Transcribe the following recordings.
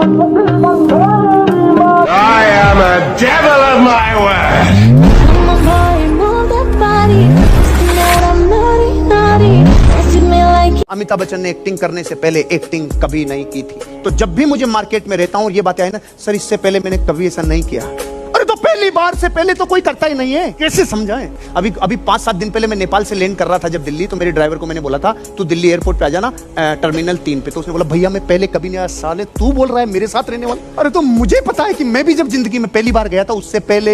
I am a devil of my word. Amitabh Bachchan ने acting करने से पहले एक्टिंग कभी नहीं की थी। तो जब भी मुझे मार्केट में रहता हूं और ये बातें आई ना, सर इससे पहले मैंने कभी ऐसा नहीं किया। अरे तो पहली बार से पहले तो कोई करता ही नहीं है, कैसे समझाएं। अभी 5-7 दिन पहले मैं नेपाल से लैंड कर रहा था जब दिल्ली, तो मेरे ड्राइवर को मैंने बोला था तू दिल्ली एयरपोर्ट पे आ जाना टर्मिनल 3 पे। तो उसने बोला भैया मैं पहले कभी नहीं आया। साले तू बोल रहा है मेरे साथ रहने वाला। अरे तो मुझे पता है कि मैं भी जब जिंदगी में पहली बार गया था उससे पहले,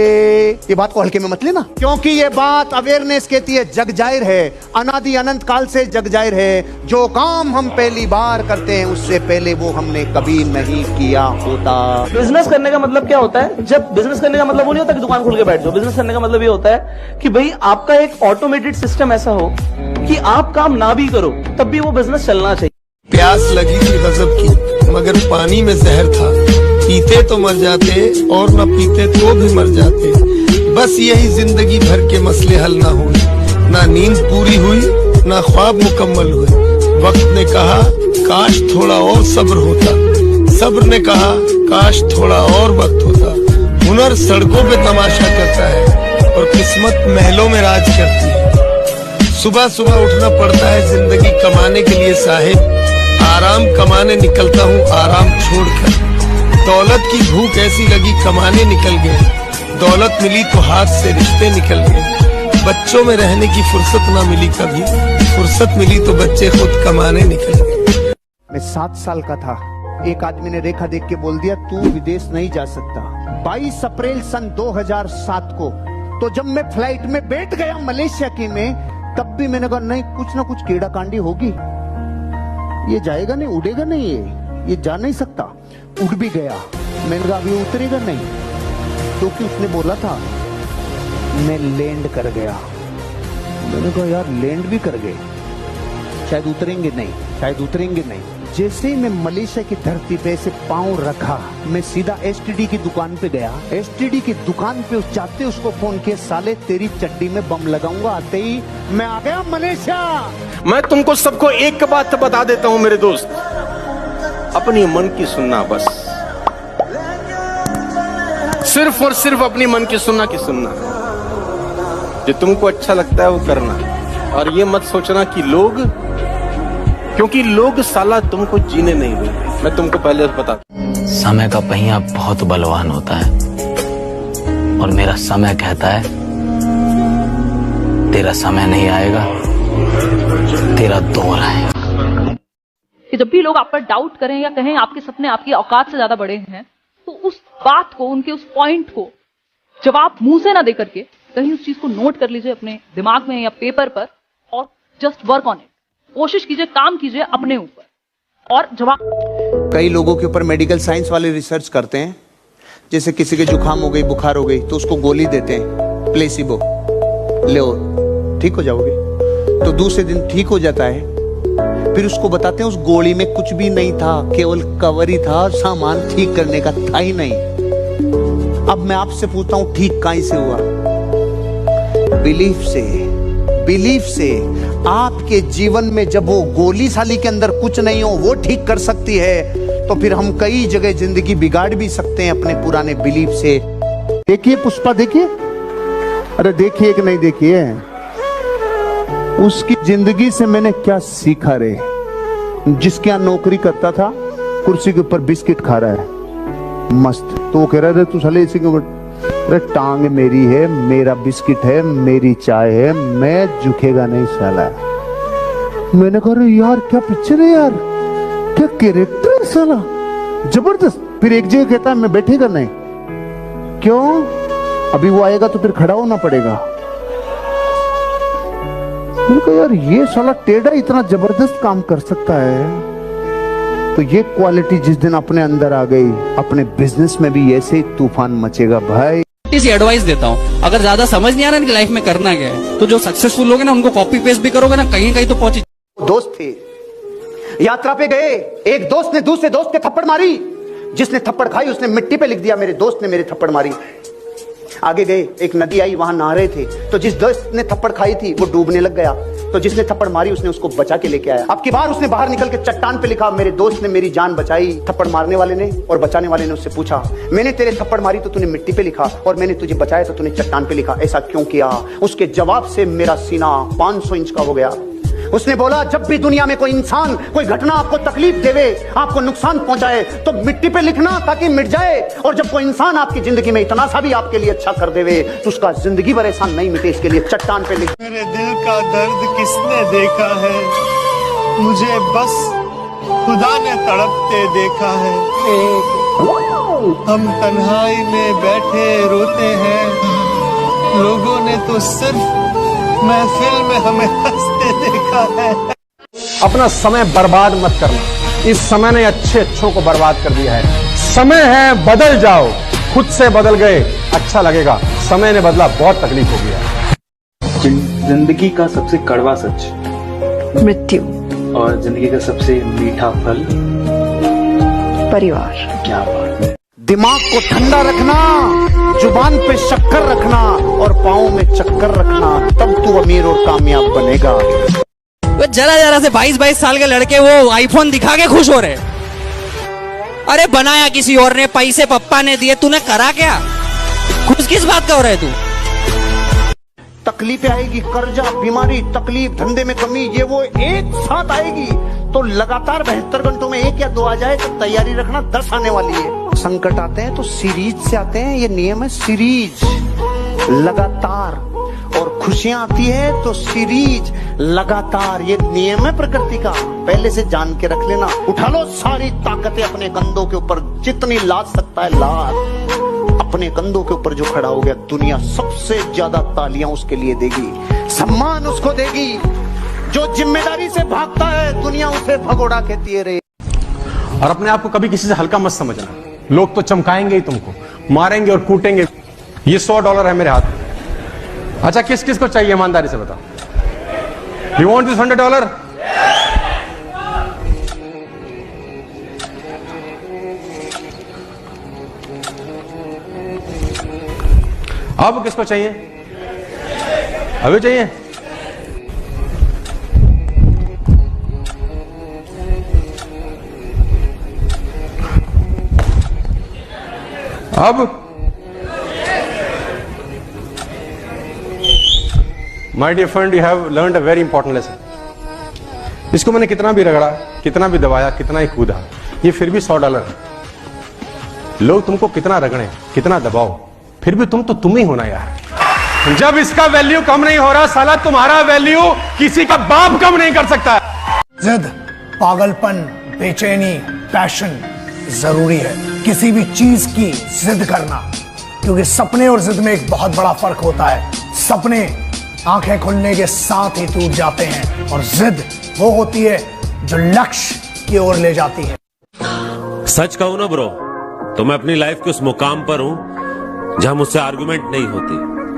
ये बात को हल्के में मत लेना, क्योंकि ये बात अवेयरनेस कहती है, जग जाहिर है, अनादि अनंत काल से जग जाहिर है। जो काम हम पहली बार करते हैं उससे पहले वो हमने कभी नहीं किया होता। बिजनेस करने का मतलब क्या होता है? जब बिजनेस करने का मतलब वो नहीं होता कि दुकान खोल के बैठ जाओ। बिजनेस करने का मतलब ये होता है कि भाई आपका एक ऑटोमेटेड सिस्टम ऐसा हो कि आप काम ना भी करो तब भी वो बिजनेस चलना चाहिए। प्यास लगी थी गजब की, मगर पानी में जहर था। पीते तो मर जाते और न पीते तो भी मर जाते। बस यही जिंदगी भर के मसले हल ना हुए, ना नींद पूरी हुई ना ख्वाब मुकम्मल हुए। वक्त ने कहा काश थोड़ा और सब्र होता, सब्र ने कहा काश थोड़ा और वक्त होता। हुनर सड़कों पे तमाशा करता है और किस्मत महलों में राज करती है। सुबह सुबह उठना पड़ता है जिंदगी कमाने के लिए साहिब, आराम कमाने निकलता हूँ आराम छोड़कर। दौलत की भूख ऐसी लगी कमाने निकल गए, दौलत मिली तो हाथ से रिश्ते निकल गए। बच्चों में रहने की फुर्सत ना मिली कभी, फुर्सत मिली तो बच्चे खुद कमाने निकल गए। मैं 7 साल का था, एक आदमी ने रेखा देख के बोल दिया तू विदेश नहीं जा सकता। 22 अप्रैल सन 2007 को, तो जब मैं फ्लाइट में बैठ गया मलेशिया की में, तब भी मैंने कहा नहीं कुछ ना कुछ कीड़ा कांडी होगी, ये जाएगा नहीं, उड़ेगा नहीं, ये जा नहीं सकता। उड़ भी गया, मैंने कहा अभी उतरेगा नहीं, क्योंकि उसने बोला था। मैं लैंड कर गया, मैंने कहा यार लैंड भी कर गए, शायद उतरेंगे नहीं, शायद उतरेंगे नहीं। जैसे ही मैं मलेशिया की धरती पे ऐसे पांव रखा, मैं सीधा एसटीडी की दुकान पे गया। एसटीडी की दुकान पे जाते उसको फोन किया, साले तेरी चड्डी में बम लगाऊंगा। आते ही मैं आ गया मलेशिया। मैं तुमको सबको एक बात बता देता हूं मेरे दोस्त, अपनी मन की सुनना, बस सिर्फ और सिर्फ अपनी मन की सुनना जो तुमको अच्छा लगता है वो करना। और ये मत सोचना कि लोग, क्योंकि लोग साला तुमको जीने नहीं देंगे। मैं तुमको पहले बता, समय का पहिया बहुत बलवान होता है और मेरा समय कहता है तेरा समय नहीं आएगा, तेरा दौर आएगा। कि जब भी लोग आप पर डाउट करें या कहें आपके सपने आपकी औकात से ज्यादा बड़े हैं, तो उस बात को, उनके उस पॉइंट को जवाब मुंह से ना दे करके कहीं उस चीज को नोट कर लीजिए अपने दिमाग में या पेपर पर, और जस्ट वर्क ऑन इट। कोशिश कीजिए, काम कीजिए अपने ऊपर और जवाब। कई लोगों के ऊपर मेडिकल साइंस वाले रिसर्च करते हैं, जैसे किसी के जुकाम हो गई, बुखार हो गई, तो उसको गोली देते हैं प्लेसिबो, ले ठीक हो जाओगे। तो दूसरे दिन ठीक हो जाता है, फिर उसको बताते हैं उस गोली में कुछ भी नहीं था, केवल कवर ही था, सामान ठीक करने का था ही नहीं। अब मैं आपसे पूछता हूं ठीक कहां से हुआ? बिलीफ से। बिलीफ से। आपके जीवन में जब वो गोली साली के अंदर कुछ नहीं हो, वो ठीक कर सकती है, तो फिर हम कई जगह जिंदगी बिगाड़ भी सकते हैं अपने पुराने बिलीफ से। देखिए पुष्पा, देखिए, अरे देखिए कि नहीं देखिए, उसकी जिंदगी से मैंने क्या सीखा रे। जिसके यहाँ नौकरी करता था, कुर्सी के ऊपर बिस्किट खा रहा है मस्त, तो वो कह रहा है तू साले इसी के ऊपर, अरे टांग मेरी है, मेरा बिस्किट है, मेरी चाय है, मैं झुकेगा नहीं साला। मैंने कहा यार क्या पिक्चर है यार, क्या कैरेक्टर है साला, जबरदस्त। फिर एक जगह कहता है मैं बैठेगा नहीं, क्यों? अभी वो आएगा तो फिर खड़ा होना पड़ेगा। मैंने कहा यार ये साला टेढ़ा इतना जबरदस्त काम कर सकता है। तो ये क्वालिटी जिस दिन अपने अंदर आ गई, अपने बिजनेस में भी ऐसे ही तूफान मचेगा भाई। एडवाइस देता हूँ, अगर ज्यादा समझ नहीं आ रहा है कि लाइफ में करना क्या है, तो जो सक्सेसफुल लोग हैं ना उनको कॉपी पेस्ट भी करोगे ना, कहीं कहीं तो पहुंची। दोस्त थे, यात्रा पे गए, एक दोस्त ने दूसरे दोस्त के थप्पड़ मारी, जिसने थप्पड़ खाई उसने मिट्टी पे लिख दिया मेरे दोस्त ने मेरे थप्पड़ मारी। आगे गए, एक नदी आई, वहां नहा रहे थे, तो जिस दोस्त ने थप्पड़ खाई थी वो डूबने लग गया, तो तो जिसने थप्पड़ मारी उसने उसको बचा के लेके आया। अब की बार उसने बाहर निकल के चट्टान पे लिखा, मेरे दोस्त ने मेरी जान बचाई। थप्पड़ मारने वाले ने और बचाने वाले ने उससे पूछा, मैंने तेरे थप्पड़ मारी तो तूने मिट्टी पे लिखा और मैंने तुझे बचाया तो तूने चट्टान पे लिखा, ऐसा क्यों किया? उसके जवाब से मेरा सीना 500 इंच का हो गया। उसने बोला, जब भी दुनिया में कोई इंसान, कोई घटना आपको तकलीफ देवे, आपको नुकसान पहुंचाए, तो मिट्टी पे लिखना ताकि मिट जाए। और जब कोई इंसान आपकी जिंदगी में इतना सा भी आपके लिए अच्छा कर देवे तो उसका जिंदगी भर एहसान नहीं मिटे, इसके लिए चट्टान पे लिख। मेरे दिल का दर्द किसने देखा है, मुझे बस खुदा ने तड़पते देखा है। हम तन्हाई में बैठे रोते हैं, लोगों ने तो सिर्फ महफिल में हमें हंसते देखा है। अपना समय बर्बाद मत करना, इस समय ने अच्छों को बर्बाद कर दिया है। समय है, बदल जाओ, खुद से बदल गए, अच्छा लगेगा। समय ने बदला, बहुत तकलीफ हो गया। जिंदगी का सबसे कड़वा सच मृत्यु, और जिंदगी का सबसे मीठा फल परिवार। क्या बात है। दिमाग को ठंडा रखना, जुबान पे शक्कर रखना और पाँव में चक्कर रखना, तब तू अमीर और कामयाब बनेगा। वो जरा से 22 साल के लड़के वो आईफोन दिखा के खुश हो रहे। अरे बनाया किसी और ने, पैसे पप्पा ने दिए, तूने करा क्या? खुश किस बात का हो रहा है तू? तकलीफें आएगी, कर्जा, बीमारी, तकलीफ, धंधे में कमी, ये वो एक साथ आएगी। तो लगातार 72 घंटों में 1 या 2 आ जाए तो तैयारी रखना 10 आने वाली है। संकट आते हैं तो सीरीज से आते हैं, ये नियम है सीरीज, लगातार। और खुशियां आती है तो सीरीज, लगातार, ये नियम है प्रकृति का। पहले से जान के रख लेना। उठा लो सारी ताकतें अपने कंधों के ऊपर, जितनी लाद सकता है लाद। अपने कंधों के ऊपर जो खड़ा हो गया, दुनिया सबसे ज्यादा तालियां उसके लिए देगी, सम्मान उसको देगी। जो जिम्मेदारी से भागता है, दुनिया उसे भगोड़ा कहती है रे। और अपने आप को कभी किसी से हल्का मत समझना। लोग तो चमकाएंगे ही तुमको, मारेंगे और कूटेंगे। ये $100 है मेरे हाथ में। अच्छा, किस किस को चाहिए ईमानदारी से बताओ। You want this $100? अब किसको चाहिए? अभी चाहिए? अब my dear friend, you have learned a very important lesson. इसको मैंने कितना भी रगड़ा, कितना भी दबाया, कितना ही कूदा, ये फिर भी $100 है। लोग तुमको कितना रगड़े, कितना दबाओ, फिर भी तुम ही होना यार। जब इसका वैल्यू कम नहीं हो रहा, साला तुम्हारा वैल्यू किसी का बाप कम नहीं कर सकता। जिद, पागलपन, बेचैनी, पैशन जरूरी है। किसी भी चीज की जिद करना, क्योंकि सपने और जिद में एक बहुत बड़ा फर्क होता है। सपने आंखें खुलने के साथ ही टूट जाते हैं और जिद वो होती है जो लक्ष्य की ओर ले जाती है। सच कहूं ना ब्रो, तो मैं अपनी लाइफ के उस मुकाम पर हूं जहां मुझसे आर्गुमेंट नहीं होती।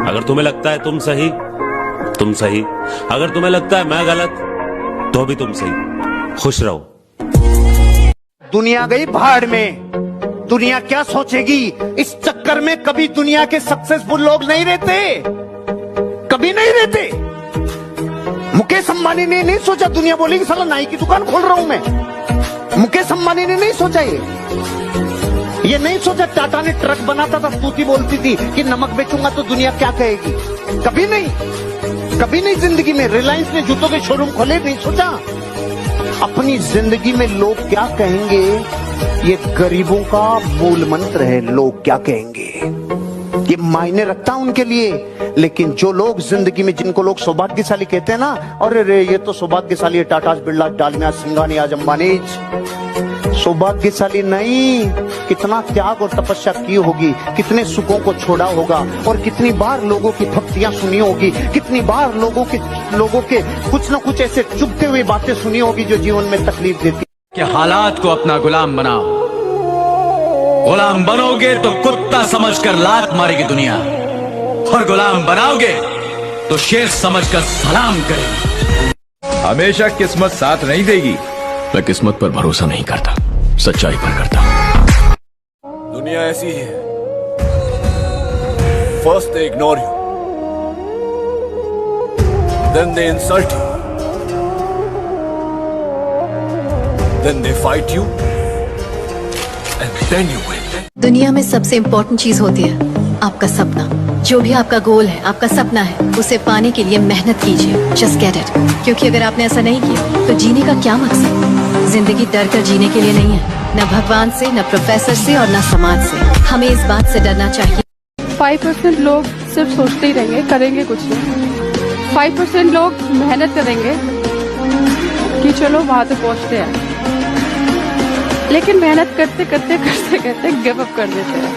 अगर तुम्हें लगता है तुम सही, तुम सही। अगर तुम्हें लगता है मैं गलत, तो भी तुम सही। खुश रहो। दुनिया गई भाड़ में, दुनिया क्या सोचेगी इस चक्कर में। कभी दुनिया के सक्सेसफुल लोग नहीं रहते, कभी नहीं रहते। मुकेश अंबानी ने नहीं सोचा, दुनिया बोलेगी साला नाई की दुकान खोल रहा हूं मैं। मुकेश अंबानी ने नहीं सोचा ये नहीं सोचा। टाटा ने ट्रक बनाता था, तूती बोलती थी कि नमक बेचूंगा तो दुनिया क्या कहेगी। कभी नहीं, कभी नहीं जिंदगी में। रिलायंस ने जूतों के शोरूम खोले, नहीं सोचा। अपनी जिंदगी में लोग क्या कहेंगे, ये गरीबों का मूल मंत्र है। लोग क्या कहेंगे ये मायने रखता उनके लिए। लेकिन जो लोग जिंदगी में, जिनको लोग सौभाग्यशाली कहते हैं ना, अरे रे ये तो सौभाग्यशाली है, टाटा, बिरला, डालमिया, सिंघानी, आज अंबानी। सौभाग्यशाली नहीं, कितना त्याग और तपस्या की होगी, कितने सुखों को छोड़ा होगा और कितनी बार लोगों की भक्तियां सुनी होगी, कितनी बार लोगों के कुछ ना कुछ ऐसे चुभते हुए बातें सुनी होगी जो जीवन में तकलीफ देती। कि हालात को अपना गुलाम बनाओ। गुलाम बनोगे तो कुत्ता समझकर लात मारेगी दुनिया, और गुलाम बनाओगे तो शेर समझकर सलाम करेगी। हमेशा किस्मत साथ नहीं देगी। मैं किस्मत पर भरोसा नहीं करता, सच्चाई पर करता। दुनिया ऐसी ही है। First they ignore you, then they insult you, Then they fight you, and then you win. दुनिया में सबसे इम्पोर्टेंट चीज होती है आपका सपना। जो भी आपका गोल है, आपका सपना है, उसे पाने के लिए मेहनत कीजिए। Just get it. क्योंकि अगर आपने ऐसा नहीं किया तो जीने का क्या मकसद? जिंदगी डर कर जीने के लिए नहीं है, न भगवान से, न प्रोफेसर से और न समाज से। हमें इस बात से डरना चाहिए। 5% लोग सिर्फ सोचते ही रहेंगे, करेंगे कुछ नहीं। 5% लोग मेहनत करेंगे कि चलो वहां तक पहुंचते हैं, लेकिन मेहनत करते करते करते करते गिव अप कर देते हैं,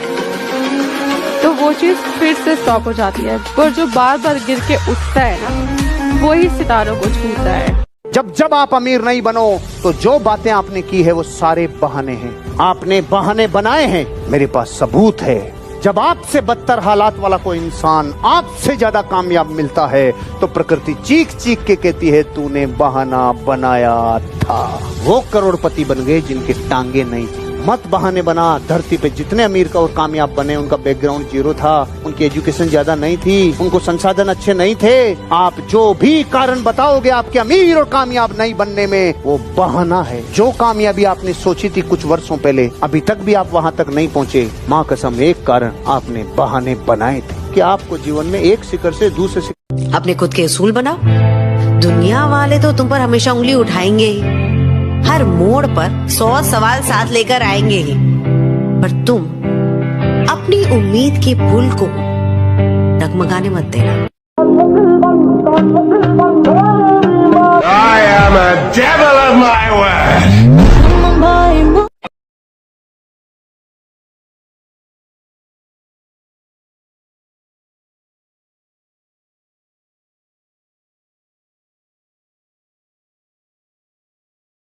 तो वो चीज फिर से स्टॉप हो जाती है। पर जो बार बार गिर के उठता है ना, वही सितारों को छूता है। जब जब आप अमीर नहीं बनो तो जो बातें आपने की है वो सारे बहाने हैं। आपने बहाने बनाए हैं, मेरे पास सबूत है। जब आपसे बदतर हालात वाला कोई इंसान आपसे ज्यादा कामयाब मिलता है तो प्रकृति चीख चीख के कहती है तूने बहाना बनाया था। वो करोड़पति बन गए जिनके टांगे नहीं थी। मत बहाने बना। धरती पे जितने अमीर का और कामयाब बने उनका बैकग्राउंड जीरो था, उनकी एजुकेशन ज्यादा नहीं थी, उनको संसाधन अच्छे नहीं थे। आप जो भी कारण बताओगे आपके अमीर और कामयाब नहीं बनने में, वो बहाना है। जो कामयाबी आपने सोची थी कुछ वर्षों पहले, अभी तक भी आप वहाँ तक नहीं पहुँचे। माँ कसम, एक कारण आपने बहाने बनाए थे कि आपको जीवन में एक शिखर से दूसरे शिखर। अपने खुद के असूल बनाओ। दुनिया वाले तो तुम पर हमेशा उंगली उठाएंगे ही, हर मोड़ पर 100 सवाल साथ लेकर आएंगे ही, पर तुम अपनी उम्मीद के पुल को डगमगाने मत देना। I am a devil of my word.